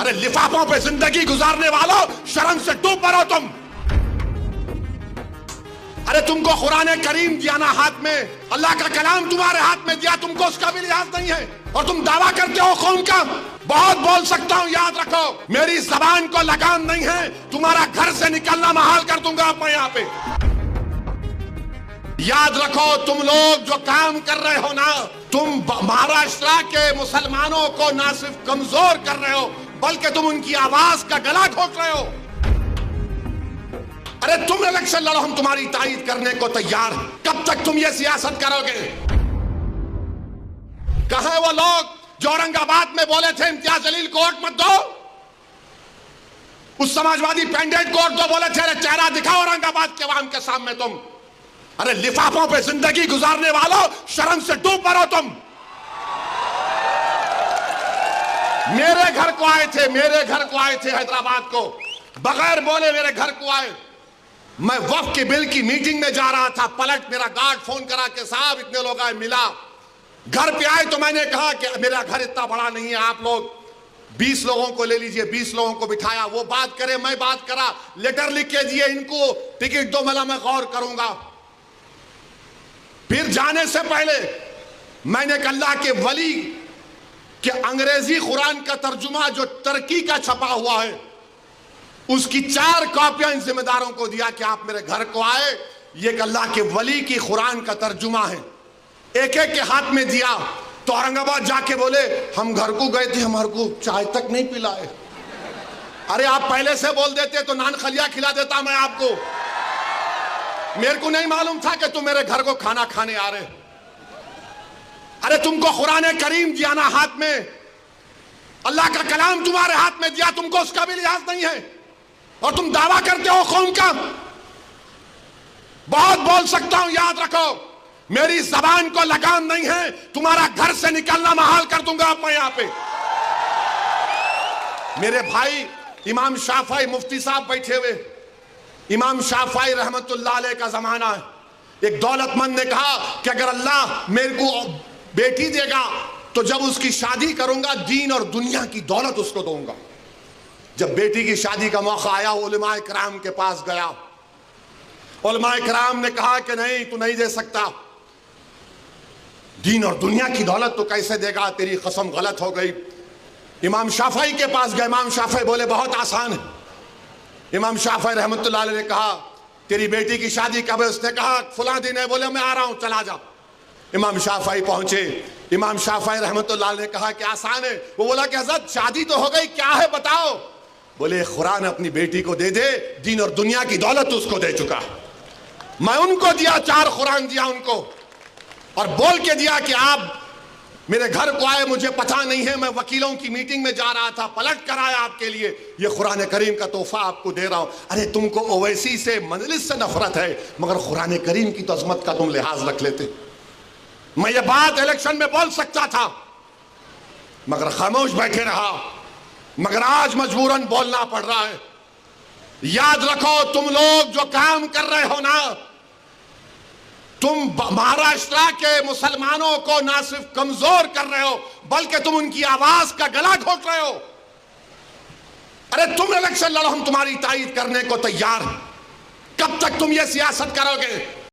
ارے لفافوں پہ زندگی گزارنے والوں، شرم سے ڈوب مرو تم۔ ارے تم کو قرآن کریم دیا نا ہاتھ میں، اللہ کا کلام تمہارے ہاتھ میں دیا، تم کو اس کا بھی لحاظ نہیں ہے، اور تم دعویٰ کرتے ہو قوم کا۔ بہت بول سکتا ہوں، یاد رکھو میری زبان کو لگام نہیں ہے، تمہارا گھر سے نکلنا محال کر دوں گا میں یہاں پہ۔ یاد رکھو تم لوگ جو کام کر رہے ہو نا، تم مہاراشٹر کے مسلمانوں کو نہ صرف کمزور کر رہے ہو بلکہ تم ان کی آواز کا گلا گھونٹ رہے ہو۔ ارے تم الیکشن لڑو، ہم تمہاری تائید کرنے کو تیار ہیں۔ کب تک تم یہ سیاست کرو گے؟ کہاں وہ لوگ جو اورنگ آباد میں بولے تھے امتیاز جلیل کو ووٹ مت دو؟ اس سماجوادی پینڈیٹ کو ووٹ دو بولے تھے، ارے چہرہ دکھاؤ اورنگ آباد کے عوام کے سامنے تم۔ ارے لفافوں پہ زندگی گزارنے والوں، شرم سے ڈوب مرو تم۔ میرے گھر کو آئے تھے حیدرآباد کو، بغیر بولے میرے گھر کو آئے۔ میں وقف کے بل کی میٹنگ میں جا رہا تھا، پلٹ میرا گارڈ فون کرا کہ صاحب اتنے لوگ آئے، ملا۔ گھر پہ آئے تو میں نے کہا کہ میرا گھر اتنا بڑا نہیں ہے، آپ لوگ 20 لوگوں کو لے لیجئے، 20 لوگوں کو بٹھایا، وہ بات کرے میں بات کرا، لیٹر لکھ کے دیے ان کو ٹکٹ دو، میں غور کروں گا۔ پھر جانے سے پہلے میں نے کہا اللہ کے ولی کہ انگریزی قرآن کا ترجمہ جو ترکی کا چھپا ہوا ہے اس کی 4 کاپیاں ان ذمہ داروں کو دیا کہ آپ میرے گھر کو آئے، یہ کہ اللہ کے ولی کی قرآن کا ترجمہ ہے، ایک ایک کے ہاتھ میں دیا۔ تو اورنگ آباد جا کے بولے ہم گھر کو گئے تھے، ہمارے کو چائے تک نہیں پلائے۔ ارے آپ پہلے سے بول دیتے تو نان خلیہ کھلا دیتا میں آپ کو، میرے کو نہیں معلوم تھا کہ تم میرے گھر کو کھانا کھانے آ رہے۔ ارے تم کو قرآن کریم دیا نا ہاتھ میں، اللہ کا کلام تمہارے ہاتھ میں دیا، تم کو اس کا بھی لحاظ نہیں ہے، اور تم دعویٰ کرتے ہو قوم کا۔ بہت بول سکتا ہوں، یاد رکھو میری زبان کو لگام نہیں ہے، تمہارا گھر سے نکلنا محال کر دوں گا میں یہاں پہ۔ میرے بھائی امام شافعی مفتی صاحب بیٹھے ہوئے، امام شافعی رحمت اللہ علیہ کا زمانہ ہے۔ ایک دولت مند نے کہا کہ اگر اللہ میرے کو بیٹی دے گا تو جب اس کی شادی کروں گا دین اور دنیا کی دولت اس کو دوں گا۔ جب بیٹی کی شادی کا موقع آیا علماء کرام کے پاس گیا، علماء کرام نے کہا کہ نہیں تو نہیں دے سکتا، دین اور دنیا کی دولت تو کیسے دے گا، تیری قسم غلط ہو گئی۔ امام شافعی کے پاس گئے، امام شافعی بولے بہت آسان ہے۔ امام شافعی رحمت اللہ علیہ نے کہا تیری بیٹی کی شادی کب ہے؟ اس نے کہا فلاں دن ہے۔ بولے میں آ رہا ہوں، چلا جا۔ امام شافعی پہنچے، امام شافعی رحمت اللہ علیہ نے کہا کہ آسان ہے۔ وہ بولا کہ حضرت شادی تو ہو گئی، کیا ہے بتاؤ؟ بولے قرآن اپنی بیٹی کو دے دے، دین اور دنیا کی دولت اس کو دے چکا۔ میں ان کو دیا، 4 قرآن دیا ان کو، اور بول کے دیا کہ آپ میرے گھر کو آئے، مجھے پتہ نہیں ہے، میں وکیلوں کی میٹنگ میں جا رہا تھا، پلٹ کر آیا آپ کے لیے، یہ قرآن کریم کا تحفہ آپ کو دے رہا ہوں۔ ارے تم کو اویسی سے مجلس سے نفرت ہے، مگر قرآن کریم کی تو عظمت کا تم لحاظ رکھ لیتے۔ میں یہ بات الیکشن میں بول سکتا تھا مگر خاموش بیٹھے رہا، مگر آج مجبوراً بولنا پڑ رہا ہے۔ یاد رکھو تم لوگ جو کام کر رہے ہو نا، تم مہاراشٹر کے مسلمانوں کو نہ صرف کمزور کر رہے ہو بلکہ تم ان کی آواز کا گلا گھونٹ رہے ہو۔ ارے تم الیکشن لڑو، ہم تمہاری تائید کرنے کو تیار ہیں۔ کب تک تم یہ سیاست کرو گے؟